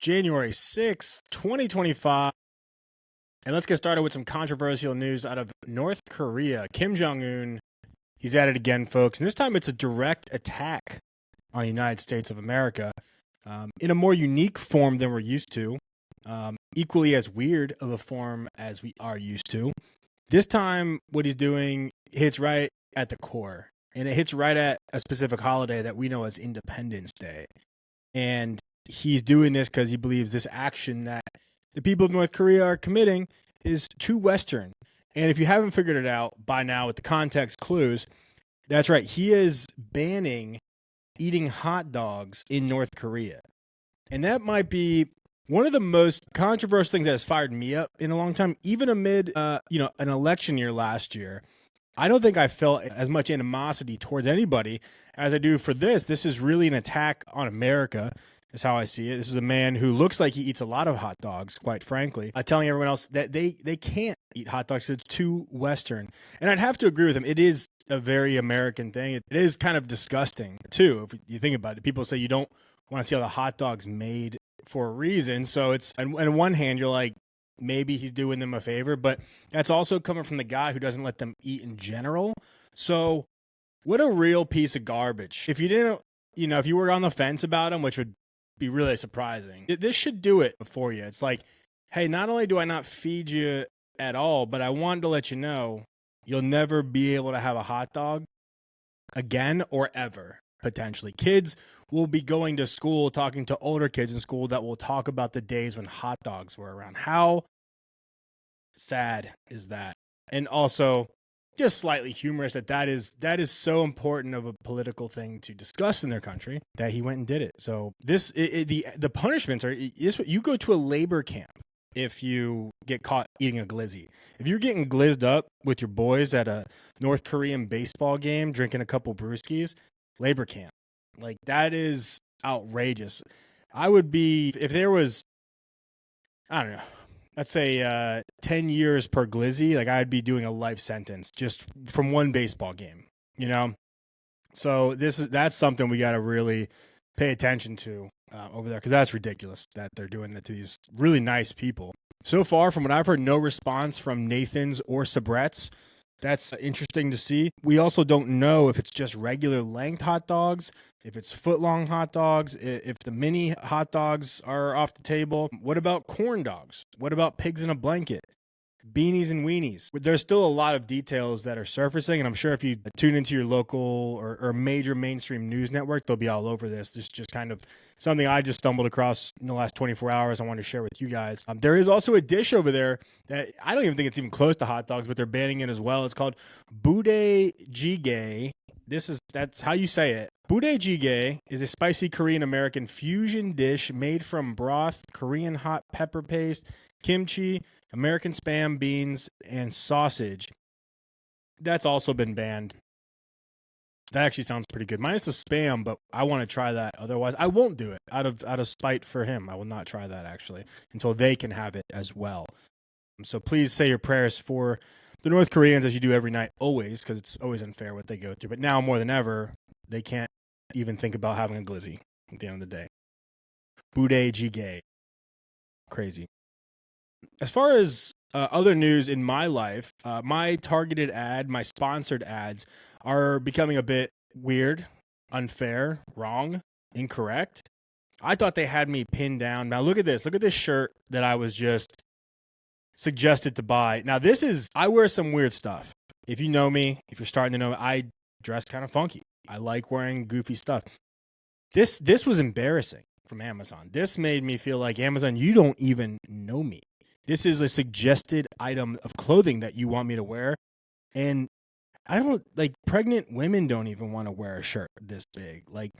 January 6th, 2025. And let's get started with some controversial news out of North Korea. Kim Jong-un, he's at it again, folks. And this time it's a direct attack on the United States of America in a more unique form than we're used to, equally as weird of a form as we are used to. This time, what he's doing hits right at the core, and it hits right at a specific holiday that we know as Independence Day. And he's doing this because he believes this action that the people of North Korea are committing is too Western. And if you haven't figured it out by now with the context clues, that's right. He is banning eating hot dogs in North Korea. And that might be one of the most controversial things that has fired me up in a long time, even amid, an election year last year. I don't think I felt as much animosity towards anybody as I do for this. This is really an attack on America, is how I see it. This is a man who looks like he eats a lot of hot dogs, quite frankly, telling everyone else that they can't eat hot dogs because it's too Western. And I'd have to agree with him. It is a very American thing. It is kind of disgusting, too, if you think about it. People say you don't want to see all the hot dogs made for a reason. So it's, on one hand, you're like, maybe he's doing them a favor, but that's also coming from the guy who doesn't let them eat in general. So what a real piece of garbage. If you didn't, if you were on the fence about him, which would be really surprising, this should do it for you. It's like, hey, not only do I not feed you at all, but I wanted to let you know you'll never be able to have a hot dog again or ever. Potentially. Kids will be going to school, talking to older kids in school that will talk about the days when hot dogs were around. How sad is that? And also just slightly humorous that is so important of a political thing to discuss in their country that he went and did it. So the punishments are you go to a labor camp if you get caught eating a glizzy. If you're getting glizzed up with your boys at a North Korean baseball game, drinking a couple brewskis, labor camp. Like, that is outrageous. I would be, if there was, I don't know, let's say 10 years per glizzy, like I'd be doing a life sentence just from one baseball game, So that's something we got to really pay attention to over there, because that's ridiculous that they're doing that to these really nice people. So far, from what I've heard, no response from Nathan's or Sabret's. That's interesting to see. We also don't know if it's just regular length hot dogs, if it's foot-long hot dogs, if the mini hot dogs are off the table. What about corn dogs? What about pigs in a blanket? Beanies and weenies. There's still a lot of details that are surfacing, and I'm sure if you tune into your local or major mainstream news network, they'll be all over this. This is just kind of something I just stumbled across in the last 24 hours I want to share with you guys. There is also a dish over there that I don't even think it's even close to hot dogs, but they're banning it as well. It's called Budae Jjigae. That's how you say it. Budae Jjigae is a spicy Korean-American fusion dish made from broth, Korean hot pepper paste, kimchi, American spam, beans, and sausage. That's also been banned. That actually sounds pretty good. Minus the spam, but I want to try that. Otherwise, I won't do it out of spite for him. I will not try that, actually, until they can have it as well. So please say your prayers for the North Koreans, as you do every night, always, because it's always unfair what they go through. But now more than ever, they can't even think about having a glizzy at the end of the day. Budae Jjigae. Crazy. As far as other news in my life, my targeted ad, my sponsored ads are becoming a bit weird, unfair, wrong, incorrect. I thought they had me pinned down. Now look at this. Look at this shirt that I was just suggested to buy. Now I wear some weird stuff. If you know me, if you're starting to know me, I dress kind of funky. I like wearing goofy stuff. This was embarrassing from Amazon. This made me feel like, Amazon, you don't even know me. This is a suggested item of clothing that you want me to wear. And I don't, pregnant women don't even want to wear a shirt this big. Like,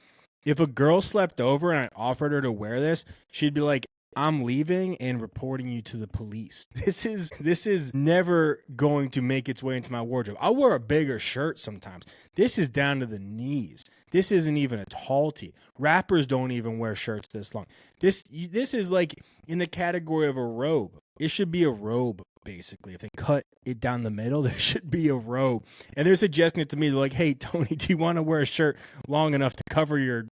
if a girl slept over and I offered her to wear this, she'd be like, I'm leaving and reporting you to the police. This is never going to make its way into my wardrobe. I'll wear a bigger shirt sometimes. This is down to the knees. This isn't even a tall tee. Rappers don't even wear shirts this long. This is like in the category of a robe. It should be a robe, basically. If they cut it down the middle, there should be a robe. And they're suggesting it to me. They're like, hey, Tony, do you want to wear a shirt long enough to cover your,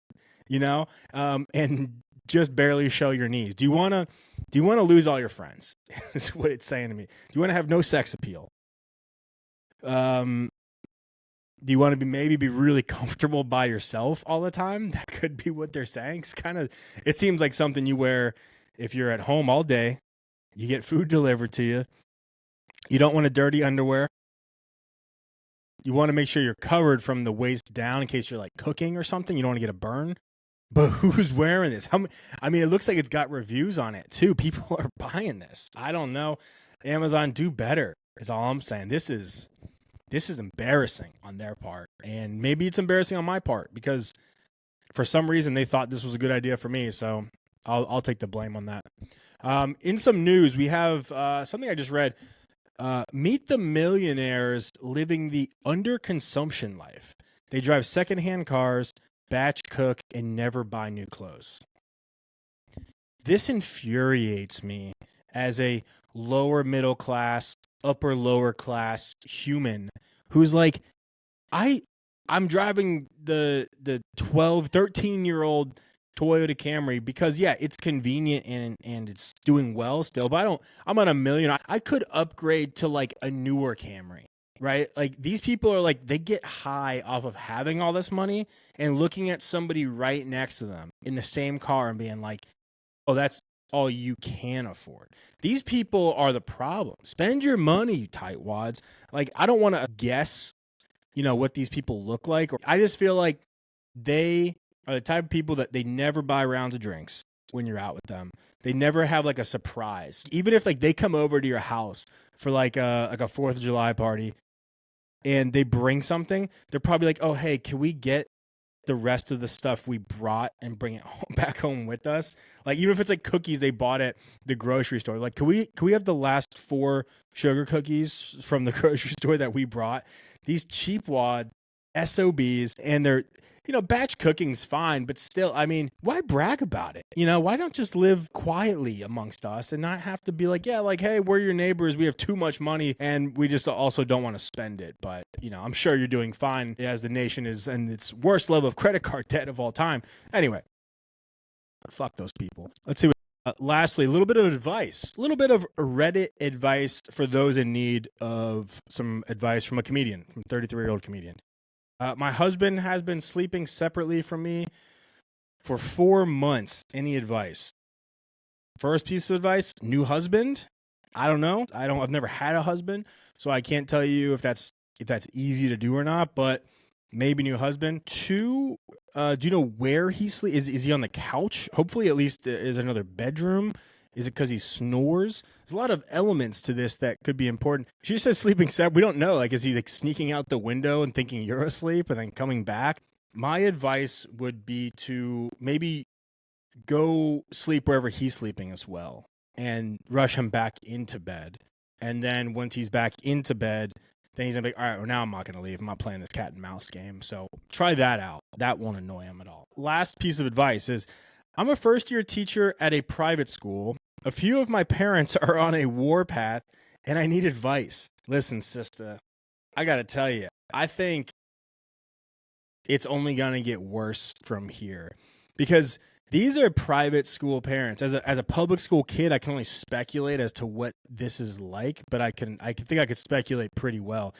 and just barely show your knees? Do you want to lose all your friends? Is what it's saying to me. Do you want to have no sex appeal? Do you want to maybe be really comfortable by yourself all the time? That could be what they're saying. It seems like something you wear if you're at home all day. You get food delivered to you. You don't want a dirty underwear. You want to make sure you're covered from the waist down in case you're like cooking or something. You don't want to get a burn. But who's wearing this? It looks like it's got reviews on it too. People are buying this. I don't know. Amazon, do better is all I'm saying. This is embarrassing on their part. And maybe it's embarrassing on my part because for some reason they thought this was a good idea for me. So I'll take the blame on that. In some news, we have something I just read. Meet the millionaires living the underconsumption life. They drive secondhand cars, batch cook, and never buy new clothes. This infuriates me as a lower middle class, upper lower class human who's like, I'm driving the 13-year-old Toyota Camry because it's convenient and it's doing well still, but I'm on $1 million. I could upgrade to like a newer Camry, right? Like these people are like, they get high off of having all this money and looking at somebody right next to them in the same car and being like, oh, that's all you can afford. These people are the problem. Spend your money, you tightwads. Like, I don't want to guess, what these people look like. Or I just feel like they are the type of people that they never buy rounds of drinks when you're out with them. They never have like a surprise. Even if like they come over to your house for like a 4th of July party and they bring something, they're probably like, oh, hey, can we get the rest of the stuff we brought and bring it back home with us? Like, even if it's like cookies they bought at the grocery store, like, can we have the last 4 sugar cookies from the grocery store that we brought? These cheap wad SOBs, and they're, batch cooking's fine, but still, why brag about it? Why don't just live quietly amongst us and not have to be like, hey, we're your neighbors. We have too much money and we just also don't want to spend it. But, I'm sure you're doing fine as the nation is in its worst level of credit card debt of all time. Anyway, fuck those people. Let's see what. Lastly, a little bit of advice, a little bit of Reddit advice for those in need of some advice from a comedian, from a 33-year-old comedian. My husband has been sleeping separately from me for 4 months. Any advice? First piece of advice, new husband. I don't know. I've never had a husband, so I can't tell you if that's easy to do or not, but maybe new husband. 2, do you know where he sleeps? Is he on the couch? Hopefully at least is another bedroom. Is it because he snores? There's a lot of elements to this that could be important. She says sleeping separate. We don't know. Like, is he like sneaking out the window and thinking you're asleep and then coming back? My advice would be to maybe go sleep wherever he's sleeping as well and rush him back into bed. And then once he's back into bed, then he's going to be, all right, well, now I'm not going to leave. I'm not playing this cat and mouse game. So try that out. That won't annoy him at all. Last piece of advice is, I'm a first-year teacher at a private school. A few of my parents are on a warpath, and I need advice. Listen, sister, I got to tell you, I think it's only going to get worse from here because these are private school parents. As a public school kid, I can only speculate as to what this is like, but I think I could speculate pretty well.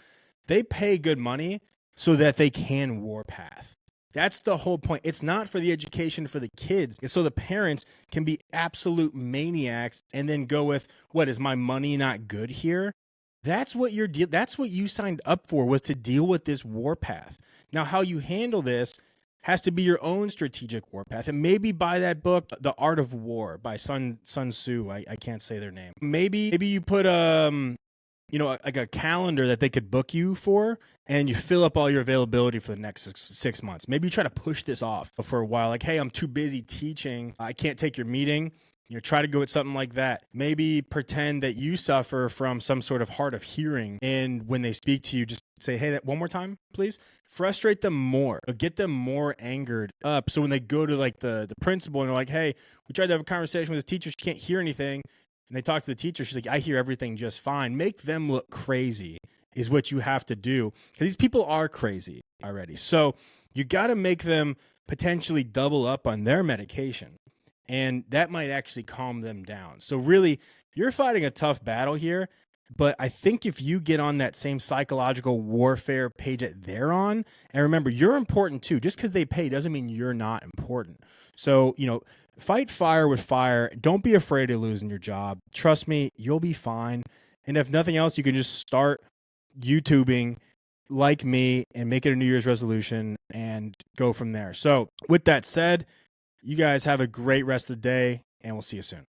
They pay good money so that they can warpath. That's the whole point. It's not for the education for the kids. It's so the parents can be absolute maniacs and then go with, what, is my money not good here? That's what that's what you signed up for, was to deal with this warpath. Now, how you handle this has to be your own strategic warpath. And maybe buy that book, The Art of War by Sun Tzu. I can't say their name. Maybe you put like a calendar that they could book you for, and you fill up all your availability for the next 6 months. Maybe you try to push this off for a while. Like, hey, I'm too busy teaching. I can't take your meeting. Try to go with something like that. Maybe pretend that you suffer from some sort of hard of hearing. And when they speak to you, just say, hey, that one more time, please. Frustrate them more. Get them more angered up. So when they go to like the principal and they're like, hey, we tried to have a conversation with this teacher. She can't hear anything. And they talk to the teacher. She's like, I hear everything just fine. Make them look crazy is what you have to do. Because these people are crazy already. So you got to make them potentially double up on their medication. and that might actually calm them down. So really, you're fighting a tough battle here, but I think if you get on that same psychological warfare page that they're on, and remember, you're important too. Just because they pay doesn't mean you're not important. So, fight fire with fire. Don't be afraid of losing your job. Trust me, you'll be fine. And if nothing else, you can just start YouTubing like me and make it a New Year's resolution and go from there. So, with that said, you guys have a great rest of the day, and we'll see you soon.